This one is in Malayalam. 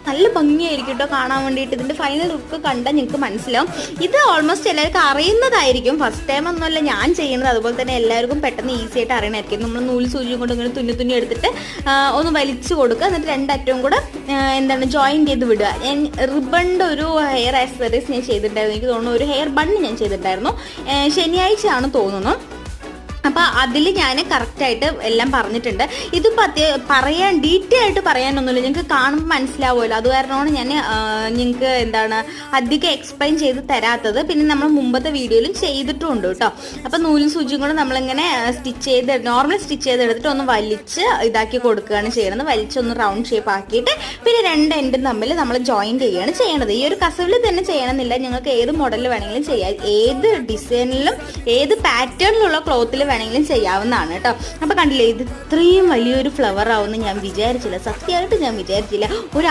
നല്ല ഭംഗിയായിരിക്കും കേട്ടോ കാണാൻ വേണ്ടിയിട്ട്. ഇതിൻ്റെ ഫൈനൽ ലുക്ക് കണ്ടാൽ നിങ്ങൾക്ക് മനസ്സിലാവും. ഇത് ഓൾമോസ്റ്റ് എല്ലാവർക്കും അറിയുന്നതായിരിക്കും, ഫസ്റ്റ് ടൈം ഒന്നുമല്ല ഞാൻ ചെയ്യുന്നത്. അതുപോലെ തന്നെ എല്ലാവർക്കും പെട്ടെന്ന് ഈസി ആയിട്ട് അറിയണമായിരിക്കും. നമ്മൾ നൂല് സൂചിയും കൊണ്ട് ഇങ്ങനെ തുന്നി എടുത്തിട്ട് ഒന്ന് വലിച്ചു കൊടുക്കുക, എന്നിട്ട് രണ്ടറ്റവും കൂടെ ജോയിൻറ്റ് ചെയ്ത് വിടുക. ഞാൻ റിബണിൻ്റെ ഒരു ഹെയർ ആക്സസറീസ് ഞാൻ ചെയ്തിട്ടുണ്ടായിരുന്നു. എനിക്ക് തോന്നുന്നു ഒരു ഹെയർ ബണ്ണ് ഞാൻ ചെയ്തിട്ടുണ്ടായിരുന്നു, ശനിയാഴ്ചയാണ് തോന്നുന്നു. അപ്പോൾ അതിൽ ഞാൻ കറക്റ്റായിട്ട് എല്ലാം പറഞ്ഞിട്ടുണ്ട്. ഇത് പറയാൻ ഡീറ്റെയിൽ ആയിട്ട് പറയാനൊന്നുമില്ല, നിങ്ങൾക്ക് കാണുമ്പോൾ മനസ്സിലാവുമല്ലോ. അത് കാരണമാണ് ഞാൻ നിങ്ങൾക്ക് അധികം എക്സ്പ്ലെയിൻ ചെയ്ത് തരാത്തത്. പിന്നെ നമ്മൾ മുമ്പത്തെ വീഡിയോയിലും ചെയ്തിട്ടുമുണ്ട് കേട്ടോ. അപ്പോൾ നൂലും സൂചിയും കൂടെ നമ്മളിങ്ങനെ നോർമൽ സ്റ്റിച്ച് ചെയ്തെടുത്തിട്ട് ഒന്ന് വലിച്ച് ഇതാക്കി കൊടുക്കുകയാണ് ചെയ്യണത്. വലിച്ചൊന്ന് റൗണ്ട് ഷേപ്പ് ആക്കിയിട്ട് പിന്നെ രണ്ട് എൻഡും തമ്മിൽ നമ്മൾ ജോയിൻറ്റ് ചെയ്യുകയാണ് ചെയ്യണത്. ഈ ഒരു കസവിൽ തന്നെ ചെയ്യണമെന്നില്ല, നിങ്ങൾക്ക് ഏത് മോഡലിൽ വേണമെങ്കിലും ചെയ്യാം, ഏത് ഡിസൈനിലും ഏത് പാറ്റേണിലുള്ള ക്ലോത്തിൽ വേണമെങ്കിലും ചെയ്യാവുന്നതാണ് കേട്ടോ. അപ്പോൾ കണ്ടില്ലേ, ഇത് ഇത്രയും വലിയൊരു ഫ്ലവർ ആവുമെന്ന് ഞാൻ വിചാരിച്ചില്ല, സത്യമായിട്ട് ഞാൻ വിചാരിച്ചില്ല. ഒരു